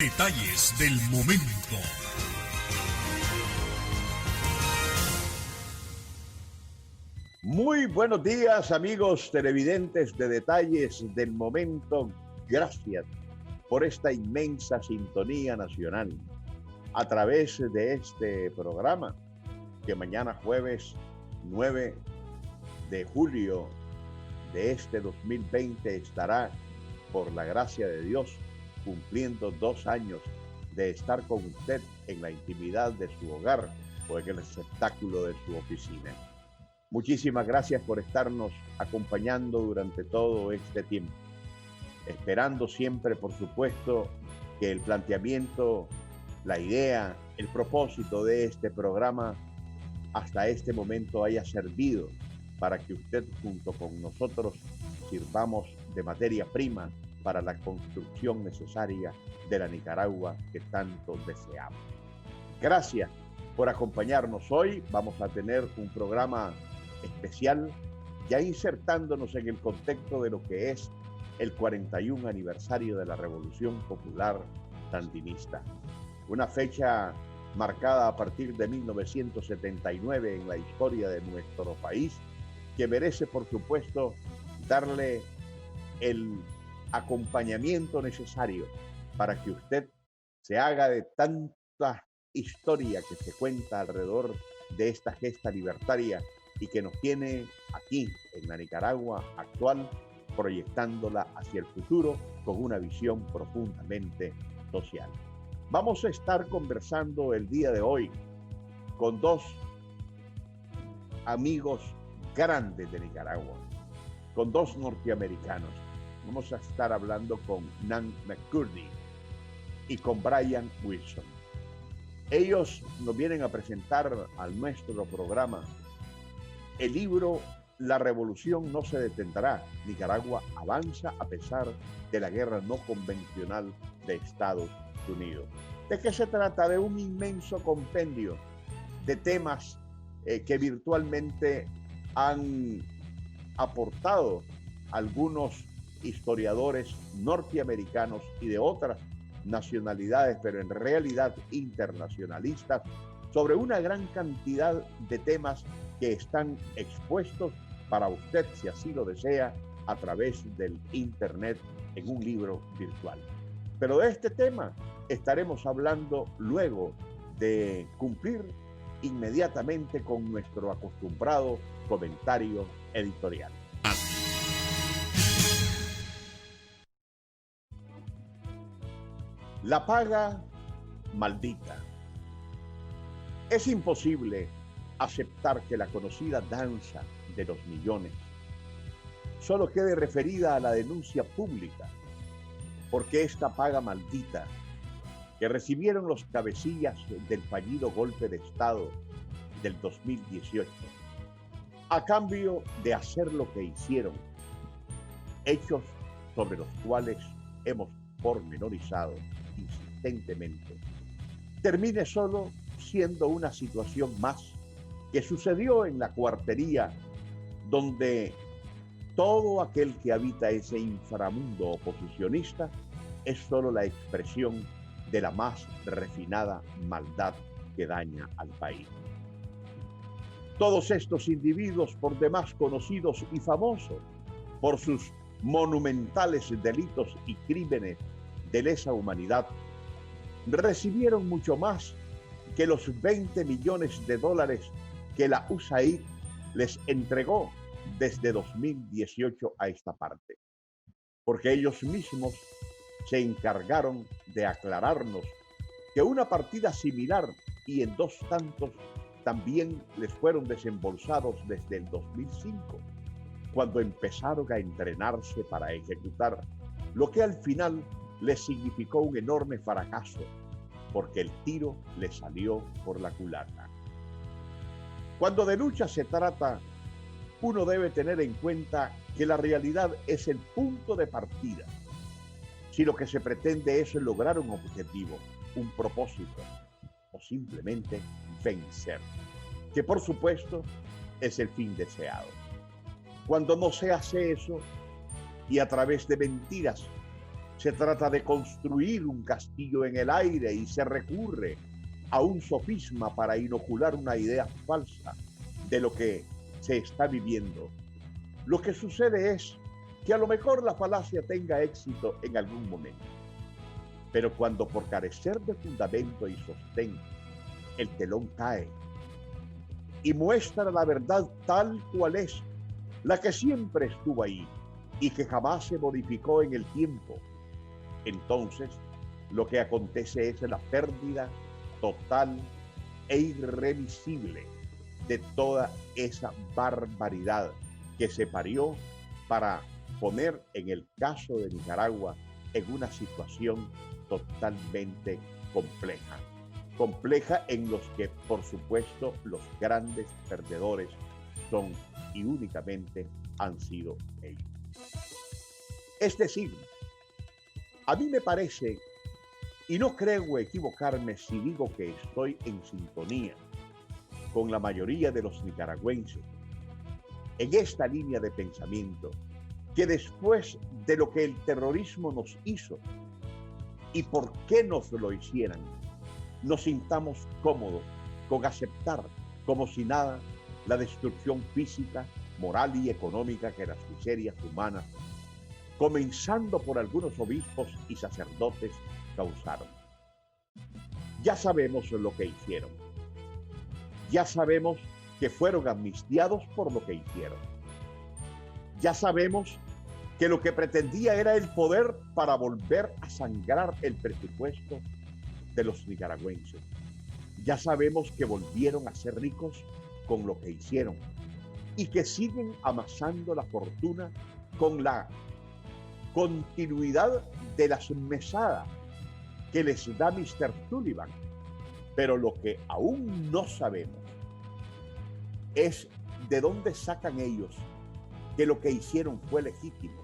Detalles del momento. Muy buenos días, amigos televidentes de Detalles del Momento. Gracias por esta inmensa sintonía nacional a través de este programa que mañana jueves 9 de julio de este 2020 estará, por la gracia de Dios, cumpliendo 2 años de estar con usted en la intimidad de su hogar o en el espectáculo de su oficina. Muchísimas gracias por estarnos acompañando durante todo este tiempo, esperando siempre, por supuesto, que el planteamiento, la idea, el propósito de este programa hasta este momento haya servido para que usted junto con nosotros sirvamos de materia prima para la construcción necesaria de la Nicaragua que tanto deseamos. Gracias por acompañarnos hoy. Vamos a tener un programa especial, ya insertándonos en el contexto de lo que es el 41 aniversario de la Revolución Popular Sandinista. Una fecha marcada a partir de 1979 en la historia de nuestro país, que merece, por supuesto, darle el acompañamiento necesario para que usted se haga de tanta historia que se cuenta alrededor de esta gesta libertaria y que nos tiene aquí en la Nicaragua actual, proyectándola hacia el futuro con una visión profundamente social. Vamos a estar conversando el día de hoy con 2 amigos grandes de Nicaragua, con 2 norteamericanos. Vamos a estar hablando con Nan McCurdy y con Brian Wilson. Ellos nos vienen a presentar a nuestro programa el libro La Revolución no se detendrá. Nicaragua avanza a pesar de la guerra no convencional de Estados Unidos. ¿De qué se trata? De un inmenso compendio de temas que virtualmente han aportado algunos historiadores norteamericanos y de otras nacionalidades, pero en realidad internacionalistas, sobre una gran cantidad de temas que están expuestos para usted, si así lo desea, a través del Internet en un libro virtual. Pero de este tema estaremos hablando luego de cumplir inmediatamente con nuestro acostumbrado comentario editorial. La paga maldita. Es imposible aceptar que la conocida danza de los millones solo quede referida a la denuncia pública, porque esta paga maldita que recibieron los cabecillas del fallido golpe de Estado del 2018, a cambio de hacer lo que hicieron, hechos sobre los cuales hemos pormenorizado insistentemente, termine solo siendo una situación más que sucedió en la cuartería, donde todo aquel que habita ese inframundo oposicionista es solo la expresión de la más refinada maldad que daña al país. Todos estos individuos, por demás conocidos y famosos por sus monumentales delitos y crímenes de lesa humanidad, recibieron mucho más que los 20 millones de dólares que la USAID les entregó desde 2018 a esta parte, porque ellos mismos se encargaron de aclararnos que una partida similar y en 2 tantos también les fueron desembolsados desde el 2005, cuando empezaron a entrenarse para ejecutar, lo que al final les significó un enorme fracaso, porque el tiro les salió por la culata. Cuando de lucha se trata, uno debe tener en cuenta que la realidad es el punto de partida. Si lo que se pretende es lograr un objetivo, un propósito, o simplemente vencer, que por supuesto es el fin deseado. Cuando no se hace eso y a través de mentiras Se trata de construir un castillo en el aire y se recurre a un sofisma para inocular una idea falsa de lo que se está viviendo. Lo que sucede es que a lo mejor la falacia tenga éxito en algún momento, pero cuando por carecer de fundamento y sostén, el telón cae y muestra la verdad tal cual es, la que siempre estuvo ahí y que jamás se modificó en el tiempo, entonces lo que acontece es la pérdida total e irremisible de toda esa barbaridad que se parió para poner, en el caso de Nicaragua, en una situación totalmente compleja. Compleja en los que, por supuesto, los grandes perdedores son y únicamente han sido ellos. Es decir, a mí me parece, y no creo equivocarme si digo que estoy en sintonía con la mayoría de los nicaragüenses en esta línea de pensamiento, que después de lo que el terrorismo nos hizo y por qué nos lo hicieran, nos sintamos cómodos con aceptar como si nada la destrucción física, moral y económica que las miserias humanas, comenzando por algunos obispos y sacerdotes, causaron. Ya sabemos lo que hicieron. Ya sabemos que fueron amnistiados por lo que hicieron. Ya sabemos que lo que pretendía era el poder para volver a sangrar el presupuesto de los nicaragüenses. Ya sabemos que volvieron a ser ricos con lo que hicieron y que siguen amasando la fortuna con la continuidad de las mesadas que les da Mr. Sullivan. Pero lo que aún no sabemos es de dónde sacan ellos que lo que hicieron fue legítimo,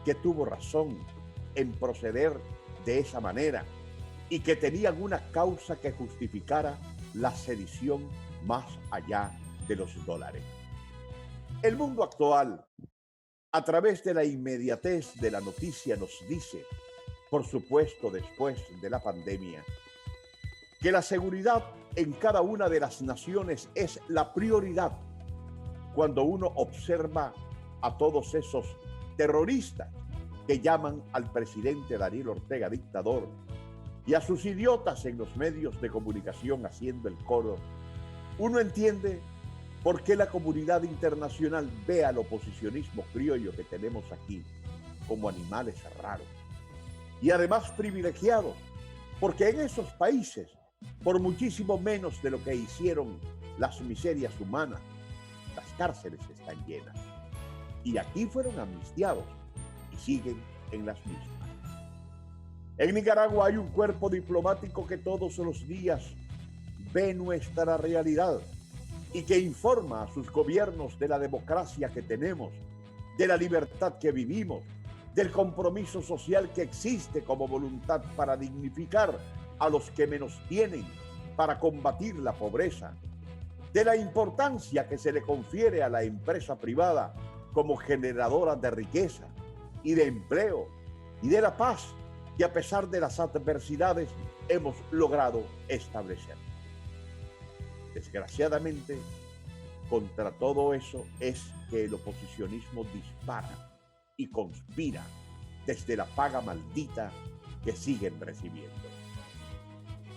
que tuvo razón en proceder de esa manera y que tenían una causa que justificara la sedición más allá de los dólares. El mundo actual, a través de la inmediatez de la noticia, nos dice, por supuesto después de la pandemia, que la seguridad en cada una de las naciones es la prioridad. Cuando uno observa a todos esos terroristas que llaman al presidente Daniel Ortega dictador y a sus idiotas en los medios de comunicación haciendo el coro, uno entiende por qué la comunidad internacional ve al oposicionismo criollo que tenemos aquí como animales raros y además privilegiados, porque en esos países, por muchísimo menos de lo que hicieron las miserias humanas, las cárceles están llenas. Y aquí fueron amnistiados y siguen en las mismas. En Nicaragua hay un cuerpo diplomático que todos los días ve nuestra realidad y que informa a sus gobiernos de la democracia que tenemos, de la libertad que vivimos, del compromiso social que existe como voluntad para dignificar a los que menos tienen, para combatir la pobreza, de la importancia que se le confiere a la empresa privada como generadora de riqueza y de empleo y de la paz que a pesar de las adversidades hemos logrado establecer. Desgraciadamente, contra todo eso es que el oposicionismo dispara y conspira desde la paga maldita que siguen recibiendo.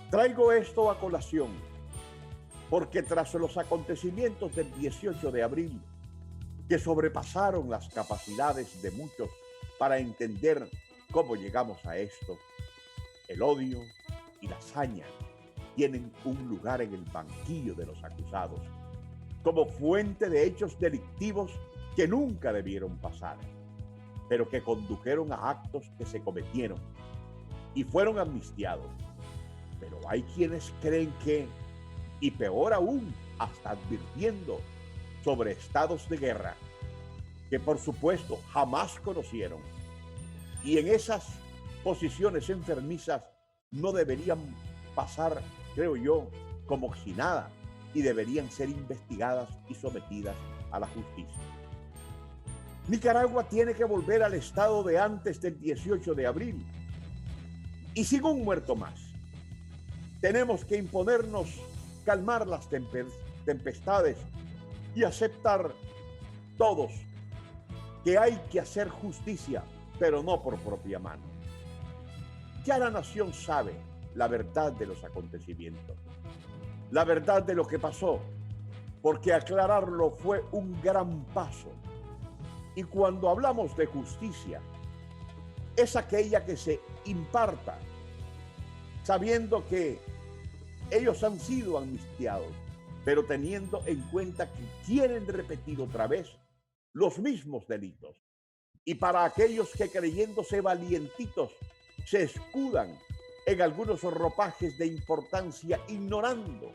Traigo esto a colación porque tras los acontecimientos del 18 de abril, que sobrepasaron las capacidades de muchos para entender cómo llegamos a esto, el odio y la saña tienen un lugar en el banquillo de los acusados, como fuente de hechos delictivos que nunca debieron pasar, pero que condujeron a actos que se cometieron y fueron amnistiados. Pero hay quienes creen que, y peor aún, hasta advirtiendo sobre estados de guerra que por supuesto jamás conocieron, y en esas posiciones enfermizas no deberían pasar, creo yo, como si nada, y deberían ser investigadas y sometidas a la justicia. Nicaragua tiene que volver al estado de antes del 18 de abril. Y sin un muerto más, tenemos que imponernos calmar las tempestades y aceptar todos que hay que hacer justicia, pero no por propia mano. Ya la nación sabe la verdad de los acontecimientos, la verdad de lo que pasó, porque aclararlo fue un gran paso. Y cuando hablamos de justicia, es aquella que se imparta, sabiendo que ellos han sido amnistiados, pero teniendo en cuenta que quieren repetir otra vez los mismos delitos. Y para aquellos que creyéndose valientitos se escudan en algunos ropajes de importancia, ignorando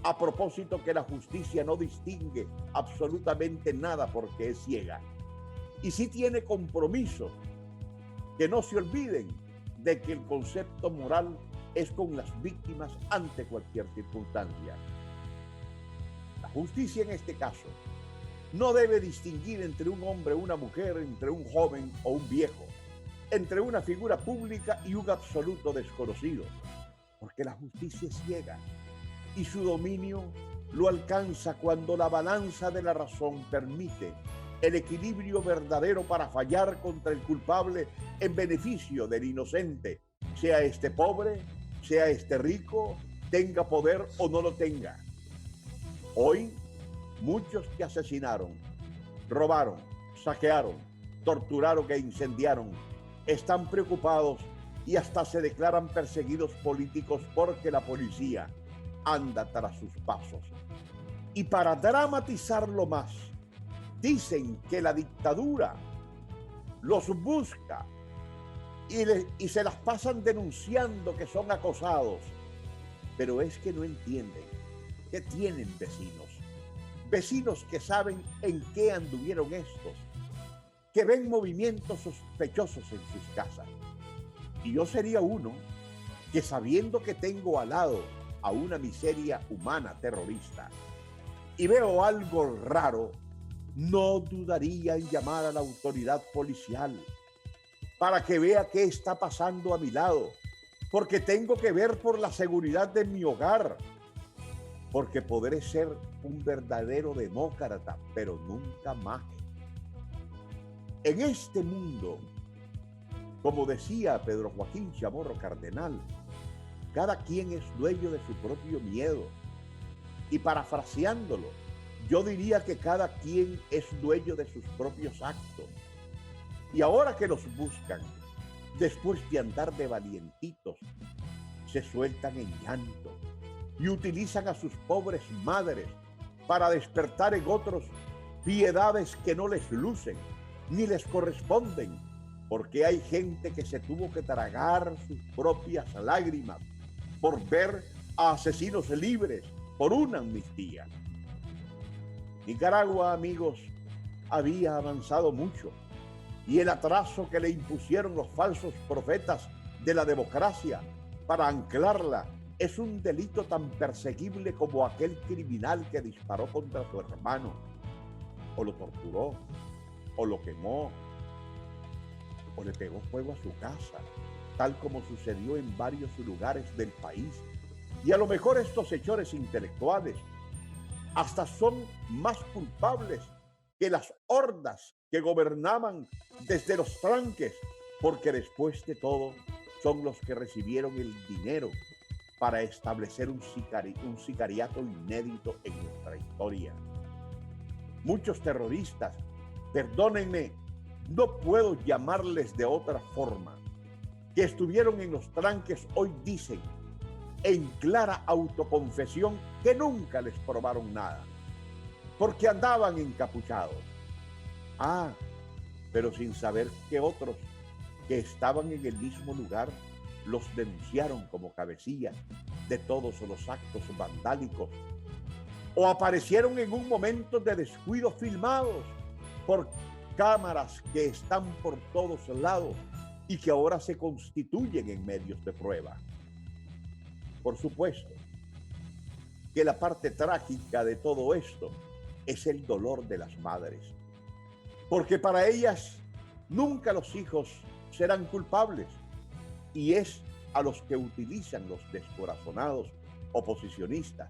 a propósito que la justicia no distingue absolutamente nada porque es ciega. Y sí tiene compromiso, que no se olviden de que el concepto moral es con las víctimas ante cualquier circunstancia. La justicia en este caso no debe distinguir entre un hombre o una mujer, entre un joven o un viejo, entre una figura pública y un absoluto desconocido, porque la justicia es ciega y su dominio lo alcanza cuando la balanza de la razón permite el equilibrio verdadero para fallar contra el culpable en beneficio del inocente, sea este pobre, sea este rico, tenga poder o no lo tenga. Hoy, muchos que asesinaron, robaron, saquearon, torturaron e incendiaron, están preocupados y hasta se declaran perseguidos políticos porque la policía anda tras sus pasos. Y para dramatizarlo más, dicen que la dictadura los busca y se las pasan denunciando que son acosados. Pero es que no entienden que tienen vecinos que saben en qué anduvieron estos, que ven movimientos sospechosos en sus casas. Y yo sería uno que, sabiendo que tengo al lado a una miseria humana terrorista y veo algo raro, no dudaría en llamar a la autoridad policial para que vea qué está pasando a mi lado, porque tengo que ver por la seguridad de mi hogar, porque podré ser un verdadero demócrata, pero nunca más. En este mundo, como decía Pedro Joaquín Chamorro Cardenal, cada quien es dueño de su propio miedo. Y parafraseándolo, yo diría que cada quien es dueño de sus propios actos. Y ahora que los buscan, después de andar de valientitos, se sueltan en llanto y utilizan a sus pobres madres para despertar en otros piedades que no les lucen ni les corresponden, porque hay gente que se tuvo que tragar sus propias lágrimas por ver a asesinos libres por una amnistía. Nicaragua, amigos, había avanzado mucho y el atraso que le impusieron los falsos profetas de la democracia para anclarla es un delito tan perseguible como aquel criminal que disparó contra su hermano, o lo torturó, o lo quemó, o le pegó fuego a su casa, tal como sucedió en varios lugares del país. Y a lo mejor estos hechores intelectuales hasta son más culpables que las hordas que gobernaban desde los tranques, porque después de todo son los que recibieron el dinero para establecer un sicariato inédito en nuestra historia. Muchos terroristas, perdónenme, no puedo llamarles de otra forma, que estuvieron en los tranques, hoy dicen en clara autoconfesión que nunca les probaron nada, porque andaban encapuchados. Pero sin saber que otros que estaban en el mismo lugar los denunciaron como cabecillas de todos los actos vandálicos, o aparecieron en un momento de descuido filmados por cámaras que están por todos lados y que ahora se constituyen en medios de prueba. Por supuesto que la parte trágica de todo esto es el dolor de las madres, porque para ellas nunca los hijos serán culpables, y es a los que utilizan los descorazonados oposicionistas,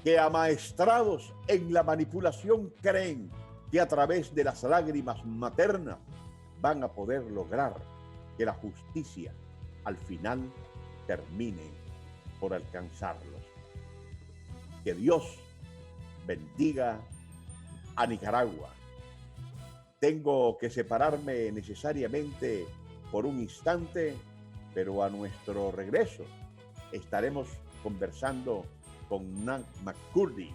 que amaestrados en la manipulación creen que a través de las lágrimas maternas van a poder lograr que la justicia al final termine por alcanzarlos. Que Dios bendiga a Nicaragua. Tengo que separarme necesariamente por un instante, pero a nuestro regreso estaremos conversando con Nan McCurdy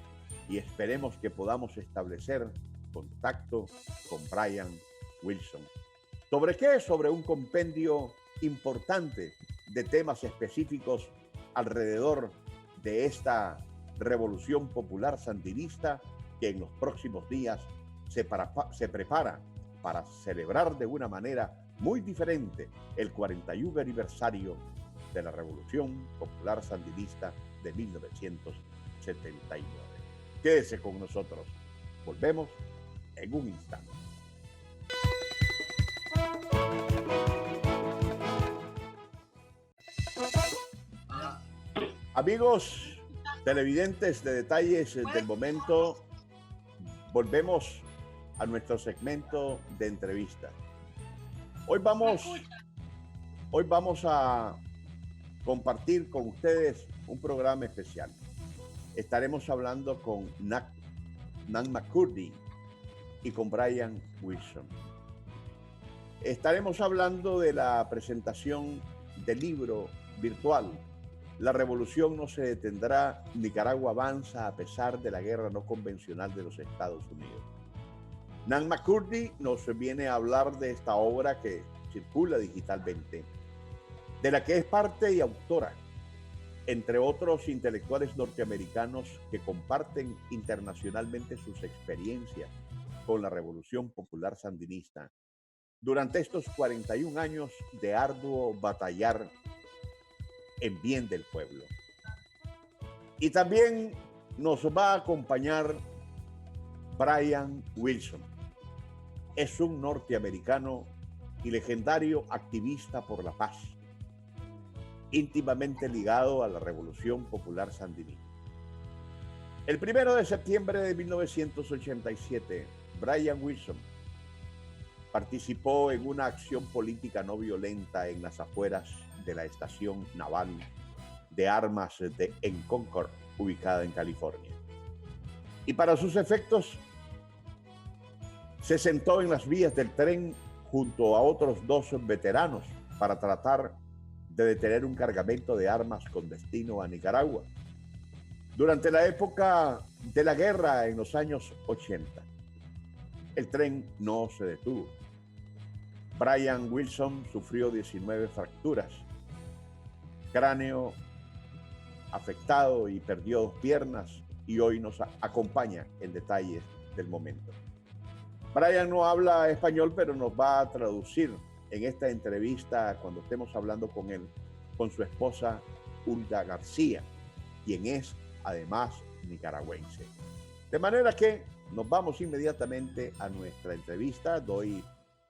y esperemos que podamos establecer contacto con Brian Wilson. ¿Sobre qué? Sobre un compendio importante de temas específicos alrededor de esta revolución popular sandinista que en los próximos días se prepara para celebrar de una manera muy diferente el 41 aniversario de la Revolución Popular Sandinista de 1979. Quédese con nosotros. Volvemos en un instante. Amigos televidentes de Detalles del Momento, volvemos a nuestro segmento de entrevista. Hoy vamos a compartir con ustedes un programa especial. Estaremos hablando con Nan McCurdy y con Brian Wilson. Estaremos hablando de la presentación del libro virtual La revolución no se detendrá, Nicaragua avanza a pesar de la guerra no convencional de los Estados Unidos. Nan McCurdy nos viene a hablar de esta obra que circula digitalmente, de la que es parte y autora, entre otros intelectuales norteamericanos que comparten internacionalmente sus experiencias con la Revolución Popular Sandinista durante estos 41 años de arduo batallar en bien del pueblo. Y también nos va a acompañar Brian Wilson. Es un norteamericano y legendario activista por la paz, íntimamente ligado a la Revolución Popular Sandinista. El 1 de septiembre de 1987, Brian Wilson participó en una acción política no violenta en las afueras de la estación naval de armas en Concord, ubicada en California. Y para sus efectos, se sentó en las vías del tren junto a otros 2 veteranos para tratar de detener un cargamento de armas con destino a Nicaragua. Durante la época de la guerra en los años 80, el tren no se detuvo. Brian Wilson sufrió 19 fracturas, cráneo afectado y perdió 2 piernas, y hoy nos acompaña en Detalles del Momento. Brian no habla español, pero nos va a traducir en esta entrevista cuando estemos hablando con él, con su esposa Hulda García, quien es además nicaragüense. De manera que nos vamos inmediatamente a nuestra entrevista. Doy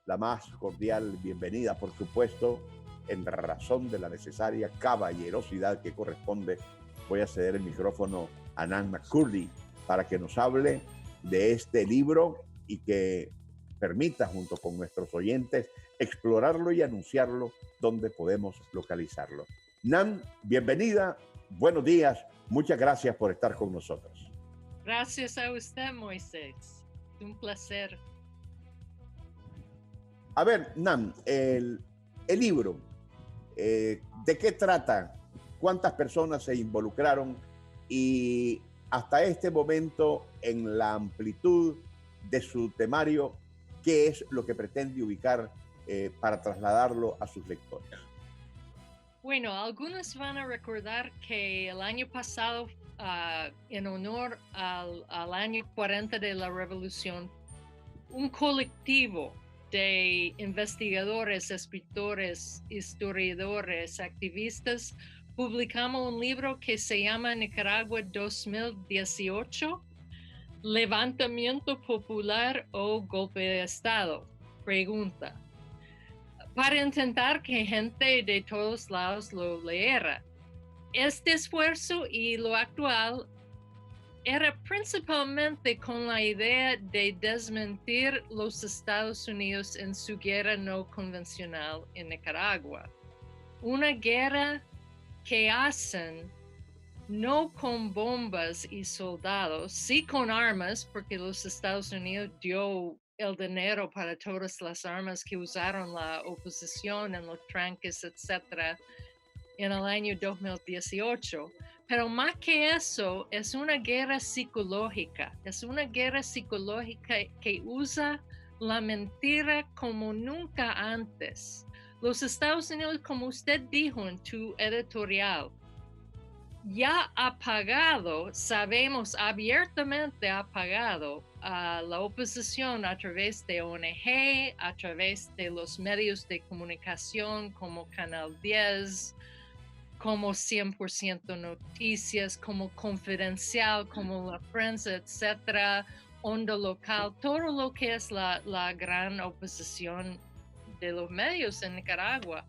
la más cordial bienvenida, por supuesto, en razón de la necesaria caballerosidad que corresponde. Voy a ceder el micrófono a Nan McCurdy para que nos hable de este libro y que permita, junto con nuestros oyentes, explorarlo y anunciarlo donde podemos localizarlo. Nan, bienvenida, buenos días, muchas gracias por estar con nosotros. Gracias a usted, Moisés. Un placer. A ver, Nan, el libro, ¿de qué trata? ¿Cuántas personas se involucraron? Y hasta este momento, en la amplitud de su temario, ¿qué es lo que pretende ubicar para trasladarlo a sus lectores? Bueno, algunos van a recordar que el año pasado, en honor al año 40 de la Revolución, un colectivo de investigadores, escritores, historiadores, activistas, publicamos un libro que se llama Nicaragua 2018, levantamiento popular o golpe de Estado? Pregunta. Para intentar que gente de todos lados lo leyera. Este esfuerzo y lo actual era principalmente con la idea de desmentir los Estados Unidos en su guerra no convencional en Nicaragua. Una guerra que hacen no con bombas y soldados, sí con armas, porque los Estados Unidos dio el dinero para todas las armas que usaron la oposición en los tranques, etcétera, en el año 2018. Pero más que eso, es una guerra psicológica. Es una guerra psicológica que usa la mentira como nunca antes. Los Estados Unidos, como usted dijo en tu editorial, ya ha pagado, sabemos abiertamente ha pagado a la oposición a través de ONG, a través de los medios de comunicación como Canal 10, como 100% Noticias, como Confidencial, como La Prensa, etcétera, Onda Local, todo lo que es la gran oposición de los medios en Nicaragua.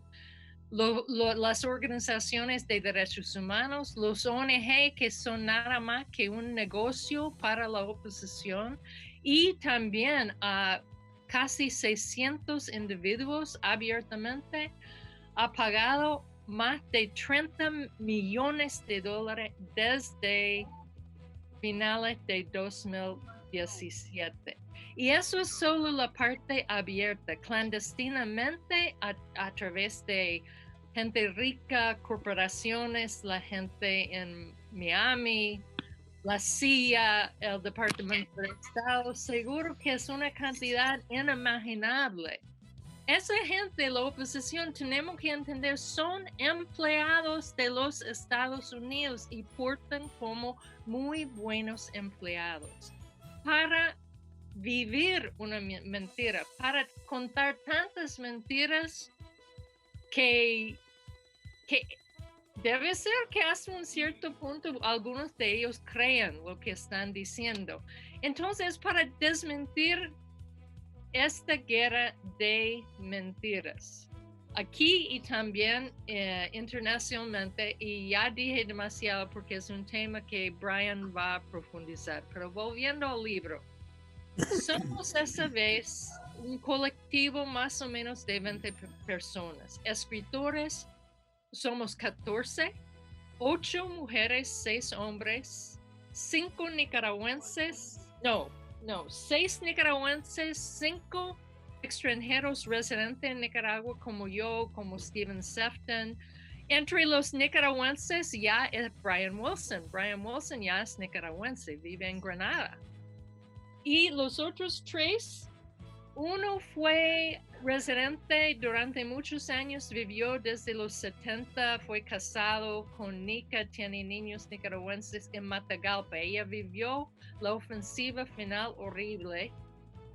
Las organizaciones de derechos humanos, los ONG que son nada más que un negocio para la oposición, y también a casi 600 individuos abiertamente ha pagado más de 30 millones de dólares desde finales de 2017. Y eso es solo la parte abierta, clandestinamente a través de gente rica, corporaciones, la gente en Miami, la CIA, el Departamento de Estado. Seguro que es una cantidad inimaginable. Esa gente, la oposición, tenemos que entender, son empleados de los Estados Unidos y portan como muy buenos empleados. Para vivir una mentira, para contar tantas mentiras que debe ser que hasta un cierto punto algunos de ellos crean lo que están diciendo. Entonces, para desmentir esta guerra de mentiras, aquí y también internacionalmente, y ya dije demasiado porque es un tema que Brian va a profundizar, pero volviendo al libro, somos esa vez un colectivo más o menos de 20 personas. Escritores, somos 14, 8 mujeres, 6 hombres, 5 nicaragüenses, 6 nicaragüenses, 5 extranjeros residentes en Nicaragua como yo, como Steven Sefton. Entre los nicaragüenses ya es Brian Wilson. Brian Wilson ya es nicaragüense, vive en Granada. Y los otros 3, uno fue residente durante muchos años, vivió desde los 70, fue casado con Nica, tiene niños nicaragüenses en Matagalpa. Ella vivió la ofensiva final horrible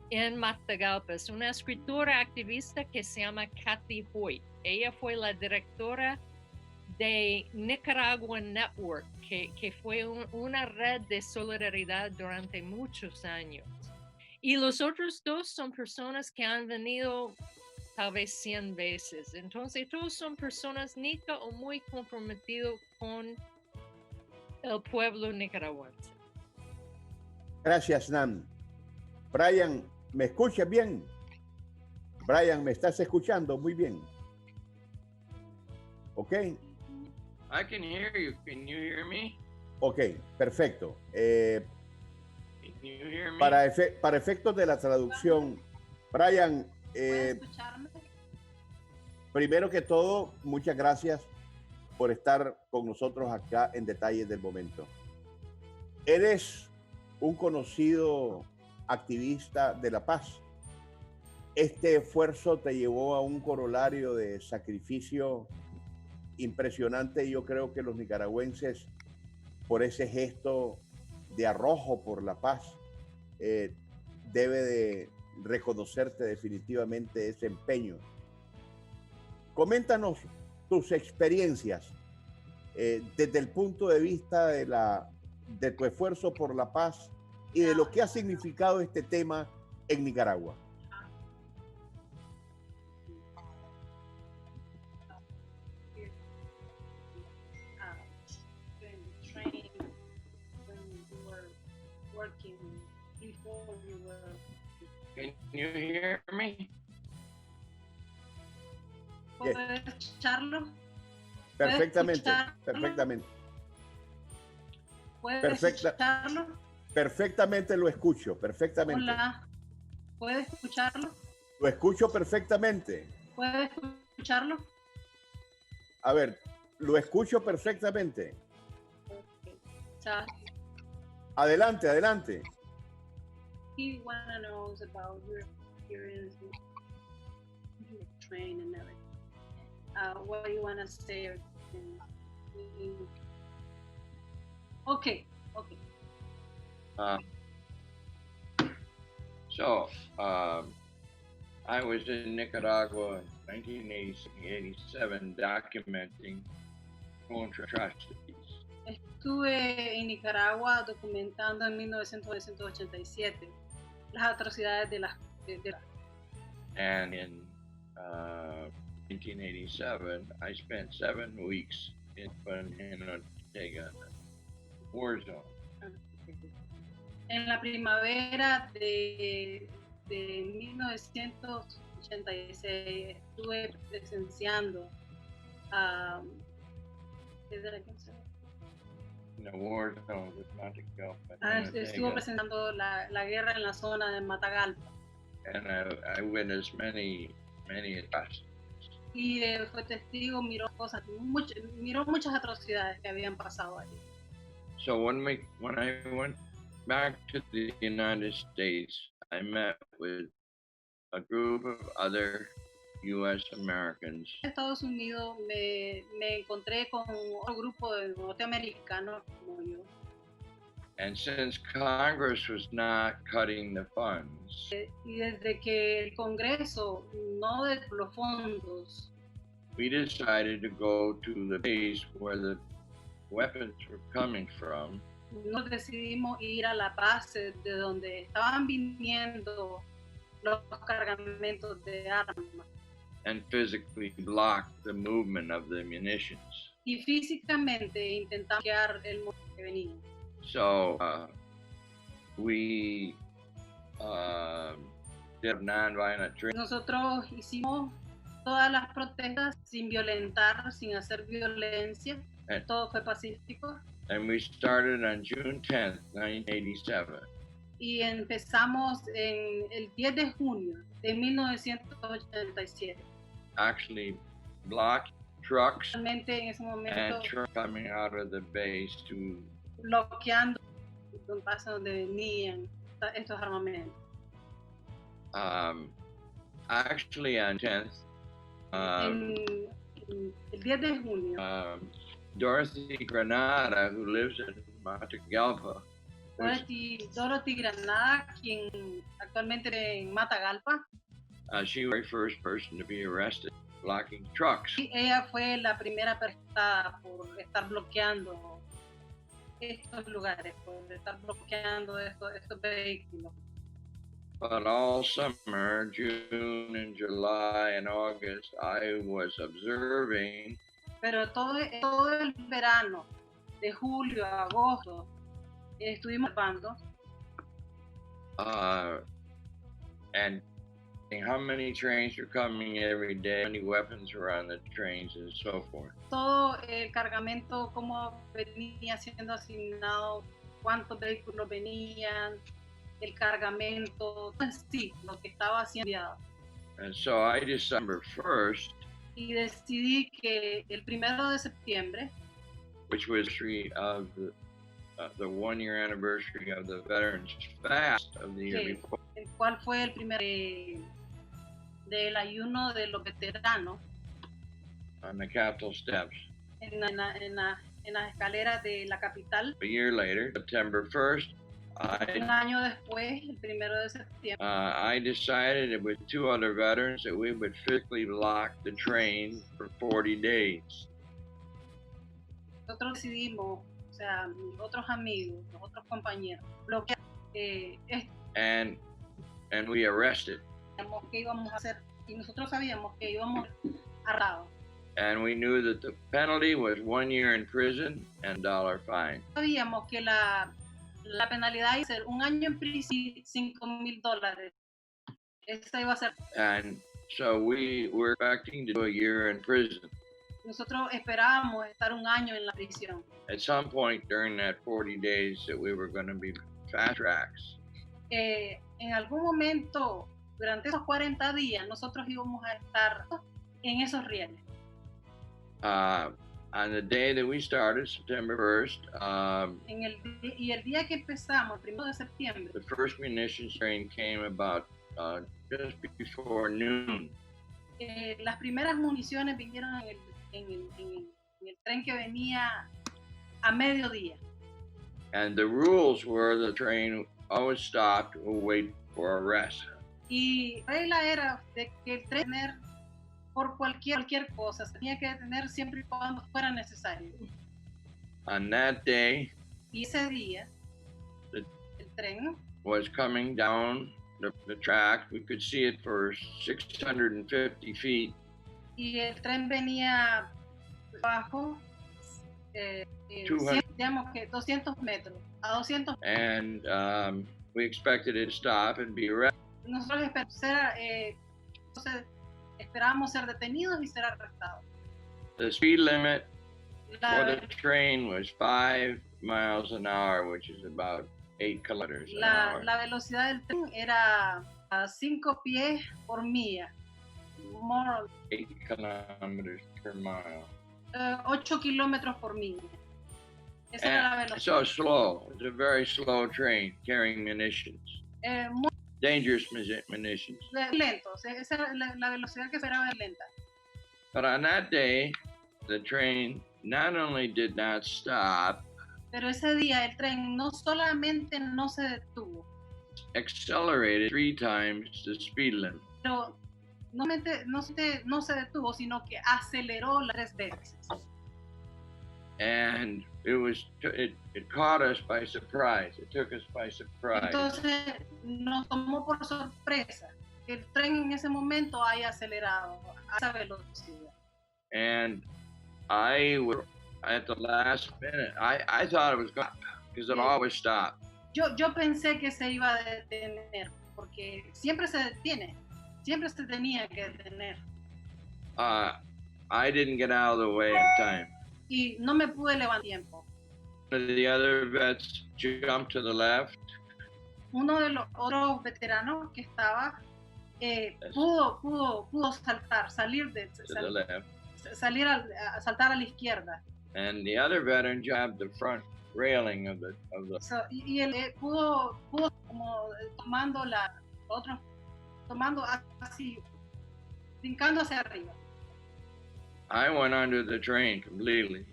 en Matagalpa. Es una escritora activista que se llama Kathy Hoyt. Ella fue la directora de Nicaragua Network, que fue una red de solidaridad durante muchos años. Y los otros 2 son personas que han venido tal vez 100 veces. Entonces, todos son personas nica o muy comprometidos con el pueblo nicaragüense. Gracias, Nan. Brian, ¿me escuchas bien? Brian, ¿me estás escuchando? Muy bien. ¿Ok? I can hear you. Can you hear me? Ok, perfecto. Can you hear me? Para efectos de la traducción, Brian, ¿Puedes escucharme? primero que todo, muchas gracias por estar con nosotros acá en Detalles del Momento. Eres un conocido activista de la paz. Este esfuerzo te llevó a un corolario de sacrificio impresionante, y yo creo que los nicaragüenses, por ese gesto de arrojo por la paz, debe de reconocerte definitivamente ese empeño. Coméntanos tus experiencias desde el punto de vista de tu esfuerzo por la paz y de lo que ha significado este tema en Nicaragua. Can you hear me? Yes. ¿Puedes escucharlo? Perfectamente, escucharlo? perfectamente. ¿Puedes Perfecta. escucharlo? Perfectamente lo escucho, perfectamente. Hola, ¿puedes escucharlo? Lo escucho perfectamente. ¿Puedes escucharlo? A ver, lo escucho perfectamente. Okay. So Adelante, adelante. he wanna know about your experience in the train and everything. What do you wanna say? Okay. So, I was in Nicaragua in 1987 documenting atrocities. Estuve en Nicaragua documentando en 1987 las atrocidades de las. And in 1987, I spent 7 weeks in Ortega war zone. En la primavera de 1986 estuve presenciando In the war zone with Matagalpa. estuvo presentando la guerra en la zona de Matagalpa. And I witnessed many atrocities. Y fue testigo, miró muchas atrocidades que habían pasado allí. So when I went back to the United States, I met with a group of other U.S. Americans. En Estados Unidos me encontré con otro grupo de norteamericanos como yo. And since Congress was not cutting the funds, Y desde que el Congreso no de los fondos, we decided to go to the base where the weapons were coming from. Nos decidimos ir a la base de donde estaban viniendo los cargamentos de armas. And physically block the movement of the munitions. Y físicamente intentamos bloquear el movimiento que venía. So we did nonviolent training. Nosotros hicimos todas las protestas sin violentar, sin hacer violencia. Todo fue pacífico. And we started on June 10th, 1987. Y empezamos en el 10 de junio de 1987. Actually block trucks Realmente en ese momento and trucks coming out of the base to bloqueando el paso donde venían estos armamentos. Actually on 10th, el 10 de junio, Dorothy Granada, who lives in Matagalpa, Dorothy Granada, quien actualmente en Matagalpa, she was the first person to be arrested blocking trucks. Y ella fue la primera arrestada por estar bloqueando estos lugares, por estar bloqueando estos vehículos. But all summer, June and July and August, I was observing. Pero todo el verano, de julio a agosto, estuvimos observando. And how many trains were coming every day, how many weapons were on the trains, and so forth. Todo el cargamento, cómo venía siendo asignado, cuántos vehículos venían, el cargamento, sí, lo que estaba siendo. And so I December 1st, y decidí que el 1 de septiembre, which was of the 1-year anniversary of the Veterans Fast of the year before, el cual fue el primer del ayuno de los veteranos, on the Capitol steps. En las escaleras de la capital. A year later, September 1st, un año después, el 1 de septiembre, I decided with 2 other veterans that we would physically block the train for 40 days. Nosotros decidimos, o sea, mis otros amigos, los otros compañeros, bloquear and we arrested. Que íbamos a hacer, y nosotros sabíamos que íbamos arrestados. And we knew that the penalty was 1 year in prison and $1 fine. Sabíamos que la penalidad iba a ser 1 año en prisión y $5,000. Esa iba a ser. And so we were expecting to do a year in prison. Nosotros esperábamos estar 1 año en la prisión. At some point during that 40 days that we were going to be fast tracks. En algún momento, durante esos 40 días, nosotros íbamos a estar en esos rieles. On the day that we started, September 1st, el día que empezamos, el 1 de septiembre, the first munitions train came about just before noon. Las primeras municiones vinieron en el tren que venía a mediodía. And the rules were the train always stopped or wait for a rest. Y la regla era de que el tren por cualquier cosa se tenía que detener siempre y cuando fuera necesario. On that day, Y ese día, el tren was coming down the track. We could see it for 650 feet. Y el tren venía bajo, 200 metros, a 200. And we expected it to stop and be arrested. Nosotros esperábamos ser detenidos y ser arrestados. The speed limit for the train was 5 miles an hour, which is about 8 kilometers an hour. La velocidad del tren era a 5 pies por milla. 8 kilometers per mile. 8 kilómetros por milla. Esa era la velocidad. So slow. It's a very slow train carrying munitions. Muy Dangerous munitions. lentos. La velocidad que esperaba era lenta. But on that day, the train not only did not stop, Pero ese día el tren no solamente no se detuvo, accelerated 3 times the speed limit. pero no se detuvo, sino que aceleró las 3 veces. And it caught us by surprise. It took us by surprise. Entonces nos tomó por sorpresa que el tren en ese momento haya acelerado a esa velocidad. And I was at the last minute. I thought it was gone because it always stopped. Yo pensé que se iba a detener porque siempre se detiene, siempre se tenía que detener. I didn't get out of the way in time. Y no me pude levantar a tiempo. One of the other vets jumped to the left. Uno de los otros veteranos que estaba pudo salir a saltar a la izquierda. And the other veteran jumped the front railing of the. Y él pudo como tomando así, brincando hacia arriba. I went under the train completely.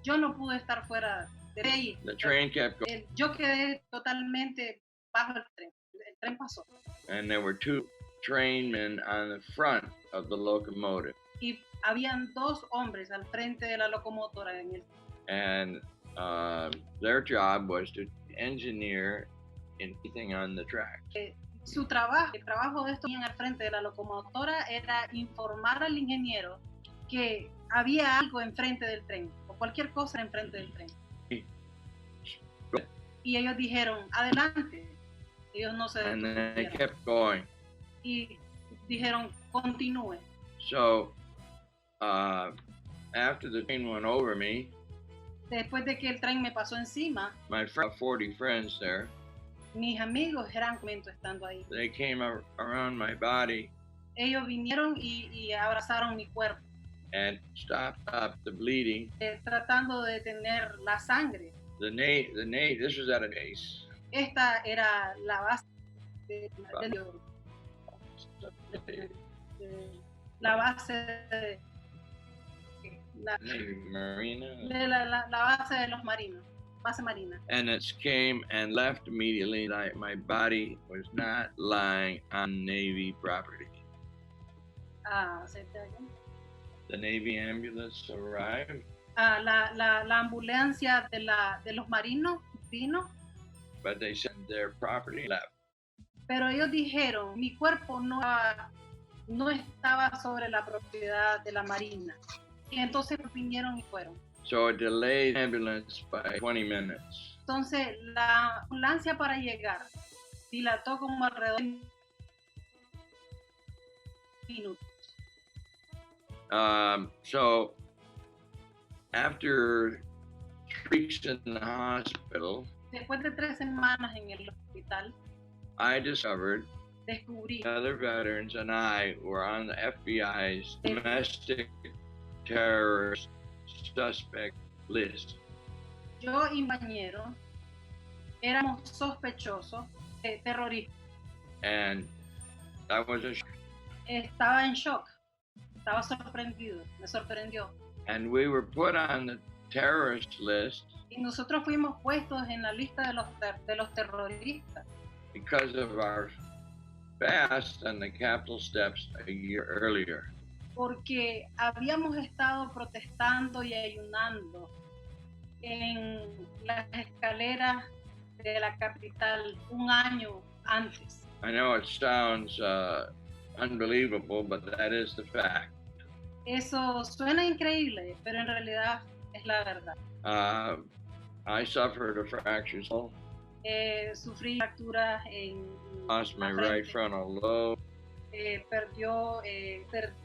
Yo no pude estar fuera de ahí. The train kept going. Yo quedé totalmente bajo el tren. El tren pasó. And there were 2 trainmen on the front of the locomotive. Y habían 2 hombres al frente de la locomotora en el. And their job was to engineer anything on the track. El trabajo de estos al frente de la locomotora era informar al ingeniero que había algo enfrente del tren o cualquier cosa enfrente del tren. Y ellos dijeron, adelante. Ellos no se And detuvieron. they kept going. Y dijeron, continúe. So after the train went over me, Después de que el tren me pasó encima, my 40 friends there, mis amigos eran estando ahí. they came around my body Ellos vinieron y abrazaron mi cuerpo, and stopped up the bleeding. tratando de detener la sangre. This was at a base. Esta era la base la base de Navy Marina. la base de los marinos, base marina. And it came and left immediately. My body was not lying on Navy property. The Navy ambulance arrived. La ambulancia de los marinos vino. but they said their property left. Pero ellos dijeron, mi cuerpo no estaba sobre la propiedad de la Marina. Y entonces vinieron y fueron. So it delayed ambulance by 20 minutes. Entonces la ambulancia para llegar dilató como alrededor de minutos. So after 3 weeks in the hospital, Después de 3 semanas en el hospital, I discovered descubrí other veterans and I were on the FBI's domestic terrorist suspect list. yo y mi compañero éramos sospechosos de terrorismo. And that was a shock. Estaba en shock, estaba sorprendido, me sorprendió. And we were put on the terrorist list Y nosotros fuimos puestos en la lista de los terroristas because of our fast on the Capitol steps a year earlier. porque habíamos estado protestando y ayunando en las escaleras de la capital un año antes. I know it sounds unbelievable, but that is the fact. Eso suena increíble, pero en realidad es la verdad. I suffered a fracture, Sufrí fracturas en lost my la right frente. frontal lobe,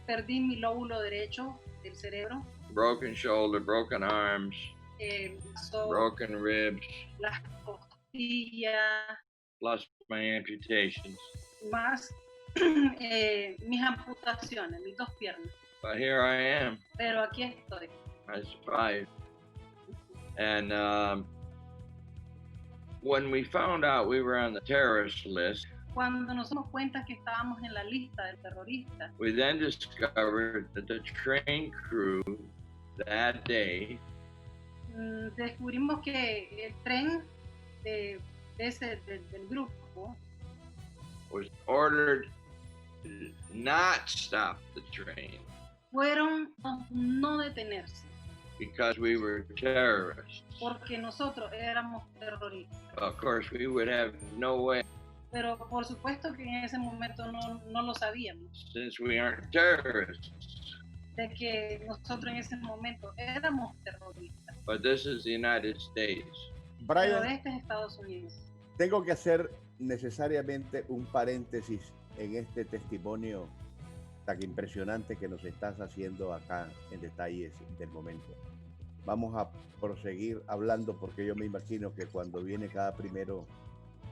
Perdí mi lóbulo derecho del cerebro, broken shoulder, broken arms, broken broken ribs, las costillas, plus my amputations. más mis amputaciones, mis 2 piernas. But here I am. Pero aquí estoy. I survived. And when we found out we were on the terrorist list, Cuando nos dimos cuenta que estábamos en la lista de terroristas, we then discovered that the train crew that day descubrimos que el tren del grupo was ordered to not stop the train fueron no detenerse, because we were terrorists. porque nosotros éramos terroristas. Of course, we would have no way, Pero por supuesto que en ese momento no lo sabíamos, since we aren't terrorists. de que nosotros en ese momento éramos terroristas. But this is the United States. Pero Brian, este es Estados Unidos. tengo que hacer necesariamente un paréntesis en este testimonio tan impresionante que nos estás haciendo acá en Detalles del Momento. Vamos a proseguir hablando porque yo me imagino que cuando viene cada 1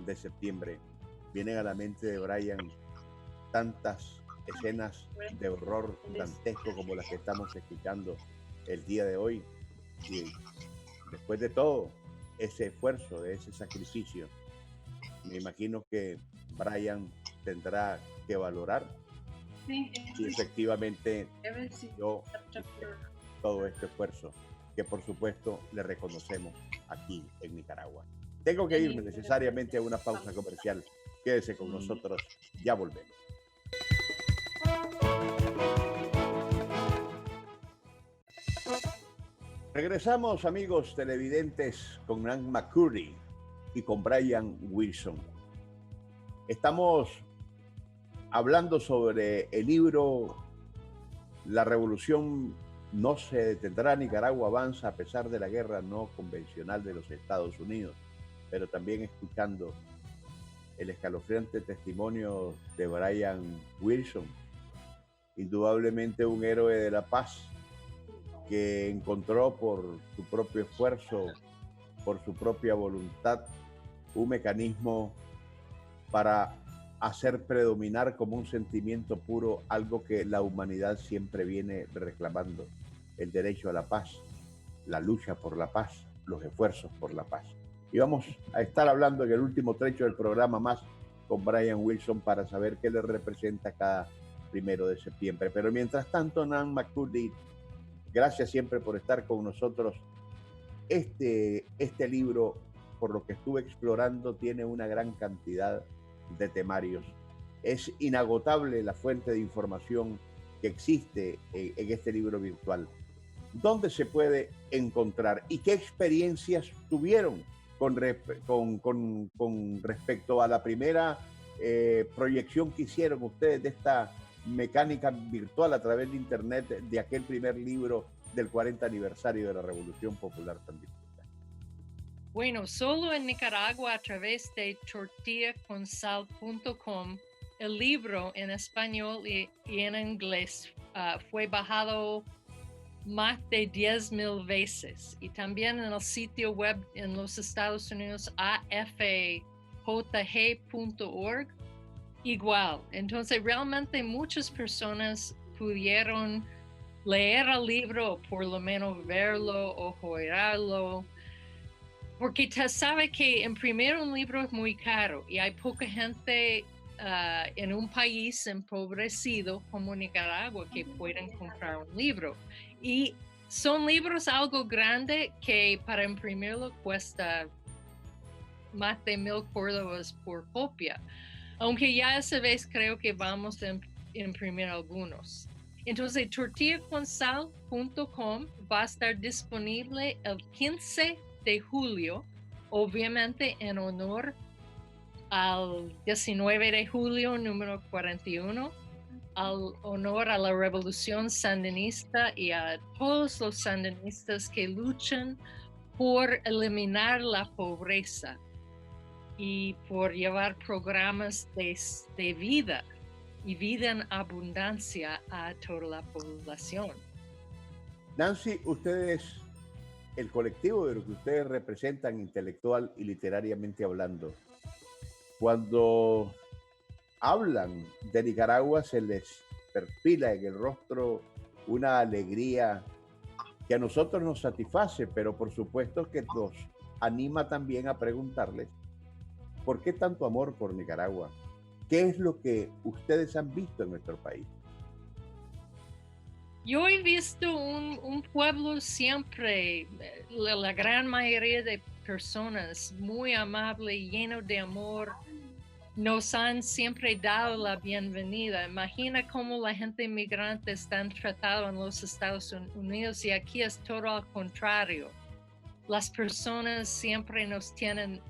de septiembre vienen a la mente de Brian tantas escenas de horror dantesco como las que estamos escuchando el día de hoy. Y después de todo, ese esfuerzo, ese sacrificio, me imagino que Brian tendrá que valorar Sí, si efectivamente every city, yo chapter. todo este esfuerzo que por supuesto le reconocemos aquí en Nicaragua. Tengo que irme necesariamente a una pausa comercial. Quédese con nosotros, ya volvemos. Regresamos, amigos televidentes, con Nan McCurdy y con Brian Wilson. Estamos hablando sobre el libro La revolución no se detendrá, Nicaragua avanza a pesar de la guerra no convencional de los Estados Unidos, pero también escuchando el escalofriante testimonio de Brian Wilson, indudablemente un héroe de la paz que encontró por su propio esfuerzo, por su propia voluntad, un mecanismo para hacer predominar como un sentimiento puro algo que la humanidad siempre viene reclamando: el derecho a la paz, la lucha por la paz, los esfuerzos por la paz. Y vamos a estar hablando en el último trecho del programa más con Brian Wilson para saber qué le representa cada 1 de septiembre. Pero mientras tanto, Nan McCurdy, gracias siempre por estar con nosotros. Este libro, por lo que estuve explorando, tiene una gran cantidad de temarios. Es inagotable la fuente de información que existe en este libro virtual. ¿Dónde se puede encontrar y qué experiencias tuvieron con respecto a la primera proyección que hicieron ustedes de esta mecánica virtual a través de Internet de aquel primer libro del 40 aniversario de la Revolución Popular también? Bueno, solo en Nicaragua a través de tortillaconsal.com el libro en español y en inglés fue bajado más de 10,000 veces. Y también en el sitio web en los Estados Unidos, afjg.org, igual. Entonces, realmente muchas personas pudieron leer el libro, o por lo menos verlo o oírlo. Porque te sabe que imprimir un libro es muy caro y hay poca gente en un país empobrecido como Nicaragua que pueden comprar un libro. Y son libros algo grande que para imprimirlo cuesta más de 1,000 córdobas por copia. Aunque ya esa vez creo que vamos a imprimir algunos. Entonces, tortillaconsal.com va a estar disponible el 15 de julio, obviamente en honor al 19 de julio, número 41, al honor a la revolución sandinista y a todos los sandinistas que luchan por eliminar la pobreza y por llevar programas de vida y vida en abundancia a toda la población. Nancy, ustedes, el colectivo de lo que ustedes representan intelectual y literariamente hablando, cuando hablan de Nicaragua se les perfila en el rostro una alegría que a nosotros nos satisface, pero por supuesto que nos anima también a preguntarles ¿por qué tanto amor por Nicaragua? ¿Qué es lo que ustedes han visto en nuestro país? Yo he visto un pueblo siempre, la gran mayoría de personas muy amable, lleno de amor, nos han siempre dado la bienvenida. Imagina cómo la gente inmigrante está tratada en los Estados Unidos y aquí es todo al contrario. Las personas siempre nos tienen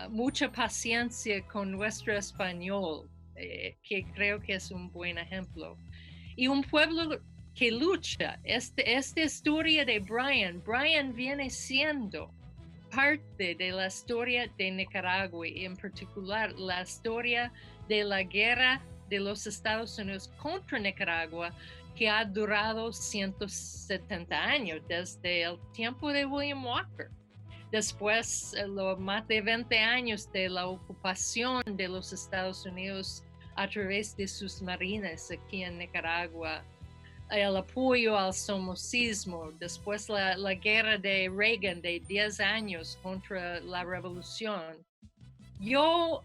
mucha paciencia con nuestro español, que creo que es un buen ejemplo. Y un pueblo que lucha. Esta historia de Brian viene siendo parte de la historia de Nicaragua y en particular la historia de la guerra de los Estados Unidos contra Nicaragua que ha durado 170 años desde el tiempo de William Walker. Después, los más de 20 años de la ocupación de los Estados Unidos a través de sus marines aquí en Nicaragua, el apoyo al somocismo, después la guerra de Reagan de 10 años contra la revolución. Yo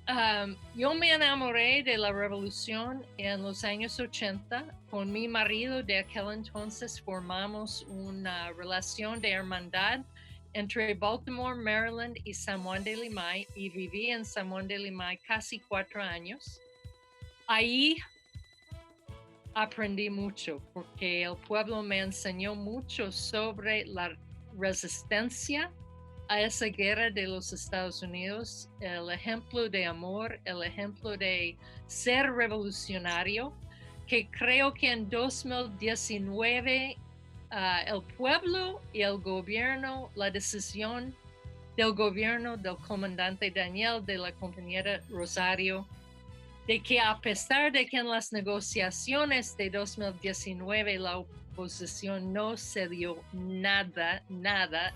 me enamoré de la revolución en los años 80. Con mi marido de aquel entonces formamos una relación de hermandad entre Baltimore, Maryland y San Juan de Limay y viví en San Juan de Limay casi 4 años. Ahí aprendí mucho porque el pueblo me enseñó mucho sobre la resistencia a esa guerra de los Estados Unidos, el ejemplo de amor, el ejemplo de ser revolucionario, que creo que en 2019 el pueblo y el gobierno, la decisión del gobierno del comandante Daniel, de la compañera Rosario, de que a pesar de que en las negociaciones de 2019 la oposición no se dio nada,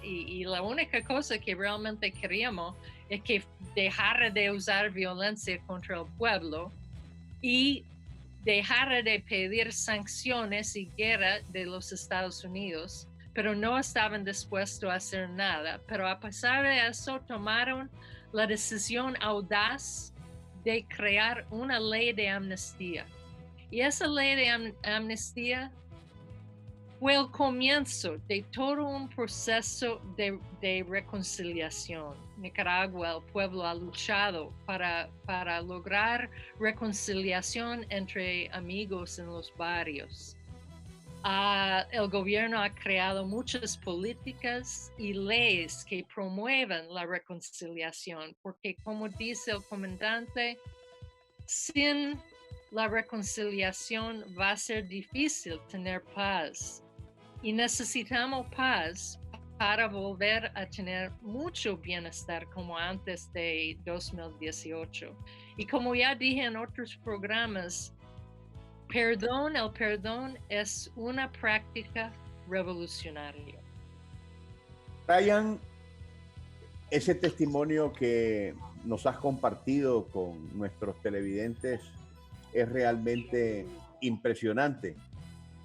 y la única cosa que realmente queríamos es que dejara de usar violencia contra el pueblo y dejara de pedir sanciones y guerra de los Estados Unidos, pero no estaban dispuestos a hacer nada. Pero a pesar de eso tomaron la decisión audaz de crear una ley de amnistía. Y esa ley de amnistía fue el comienzo de todo un proceso de reconciliación. Nicaragua, el pueblo ha luchado para lograr reconciliación entre amigos en los barrios. El gobierno ha creado muchas políticas y leyes que promueven la reconciliación, porque como dice el comandante, sin la reconciliación va a ser difícil tener paz. Y necesitamos paz para volver a tener mucho bienestar como antes de 2018. Y como ya dije en otros programas, el perdón es una práctica revolucionaria. Brian, ese testimonio que nos has compartido con nuestros televidentes es realmente impresionante.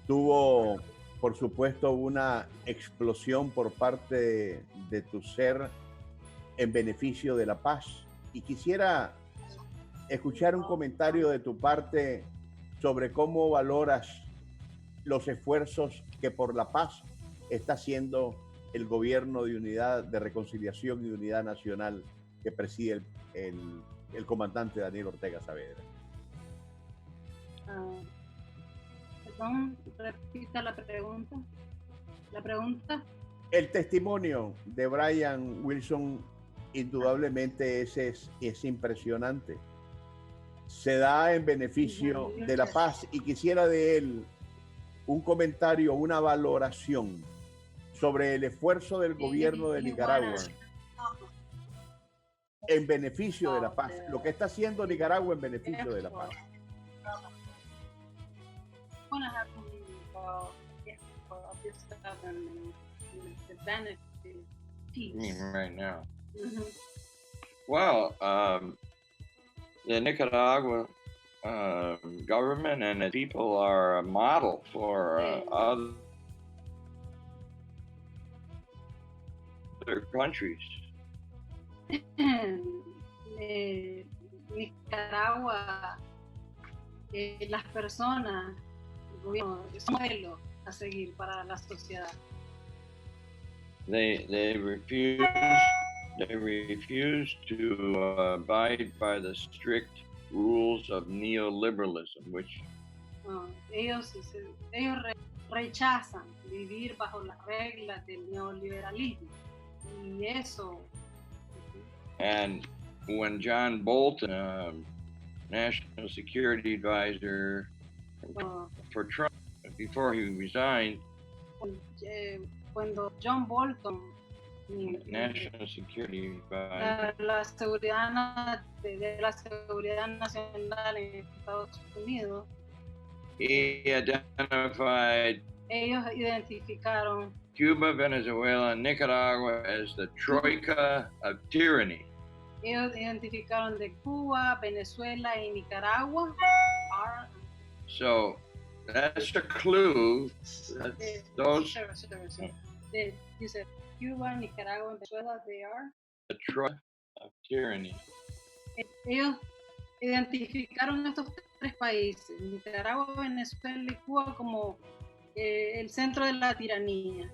Tuvo, por supuesto, una explosión por parte de tu ser en beneficio de la paz. Y quisiera escuchar un comentario de tu parte sobre cómo valoras los esfuerzos que por la paz está haciendo el gobierno de unidad, de reconciliación y de unidad nacional que preside el comandante Daniel Ortega Saavedra. Perdón, repita la pregunta. La pregunta. El testimonio de Brian Wilson indudablemente es impresionante. Se da en beneficio de la paz y quisiera de él un comentario, una valoración sobre el esfuerzo del gobierno de Nicaragua en beneficio de la paz, lo que está haciendo Nicaragua en beneficio de la paz. Right now. Well, the Nicaragua government and its people are a model for other countries. Nicaragua, las personas, el gobierno, es un modelo a seguir para la sociedad. They refuse to abide by the strict rules of neoliberalism, which ellos rechazan vivir bajo las reglas del neoliberalismo, y eso. And when John Bolton, National Security Advisor for Trump, before he resigned, cuando John Bolton, National Security Advisor, de la seguridad nacional en Estados Unidos, ellos identificaron Cuba, Venezuela, and Nicaragua as the troika of tyranny. Ellos identificaron de Cuba, Venezuela y Nicaragua. So that's a clue that those you said Cuba, Nicaragua, and Venezuela, they are the troika of tyranny. Ellos identificaron estos tres países, Nicaragua, Venezuela y Cuba, como el centro de la tiranía.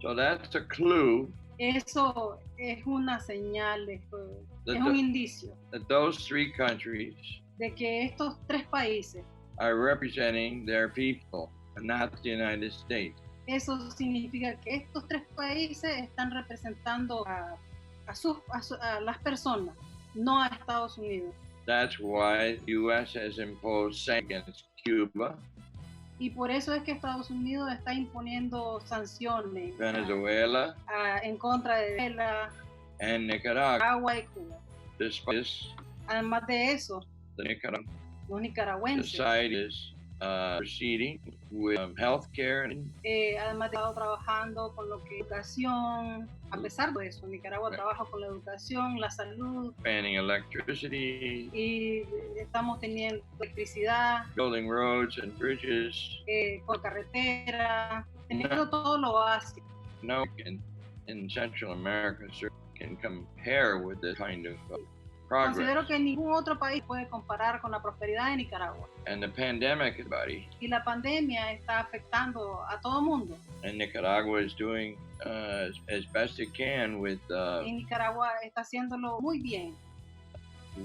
So that's a clue. Eso es una señal, es un indicio that those three countries de que estos tres países are representing their people and not the United States. Eso significa que estos tres países están representando a las personas, no a Estados Unidos. That's why the U.S. has imposed sanctions against Cuba. Y por eso es que Estados Unidos está imponiendo sanciones Venezuela en contra de Venezuela and Nicaragua. Y Cuba. Despite this, además de eso, los nicaragüenses is proceeding with healthcare. Además de estar trabajando con lo que educación, a pesar de eso, Nicaragua trabaja con la educación, la salud, expanding electricity, y estamos teniendo electricidad, building roads and bridges, con carretera, teniendo todo lo básico. No, in Central America can compare with this kind of progress. Considero que ningún otro país puede comparar con la prosperidad de Nicaragua. And the pandemic, buddy. Y la pandemia está afectando a todo el mundo. And Nicaragua is doing as best it can with. Y Nicaragua está haciéndolo muy bien.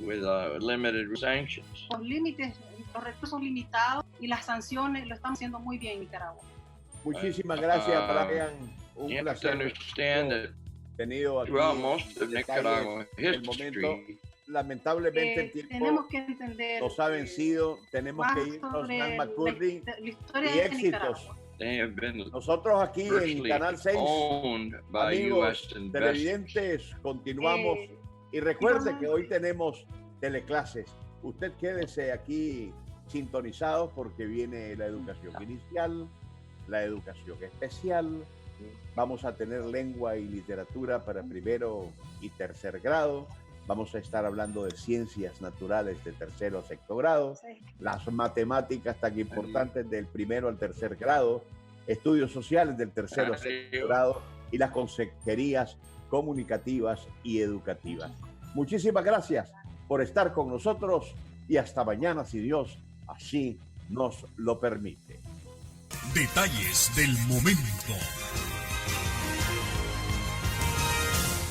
with limited sanctions. Los límites, los recursos limitados y las sanciones lo estamos haciendo muy bien en Nicaragua. Muchísimas gracias, Brian. Un You have to placer understand that tenido aquí. throughout most of detalles Nicaraguan del momento. history, Lamentablemente el tiempo Tenemos que entender nos ha vencido. Tenemos más que irnos, sobre Nan McCurdy, la historia y de éxitos. Nicaragua. they have been Nosotros aquí en virtually Canal 6, owned by amigos U.S. investors. televidentes, continuamos. Y recuerde que hoy tenemos teleclases. Usted quédese aquí sintonizado porque viene la educación inicial, la educación especial. Vamos a tener lengua y literatura para primero y tercer grado. Vamos a estar hablando de ciencias naturales de tercero a sexto grado, las matemáticas tan importantes del primero al tercer grado, estudios sociales del tercero a sexto grado y las consejerías comunicativas y educativas. Muchísimas gracias por estar con nosotros y hasta mañana si Dios así nos lo permite. Detalles del momento.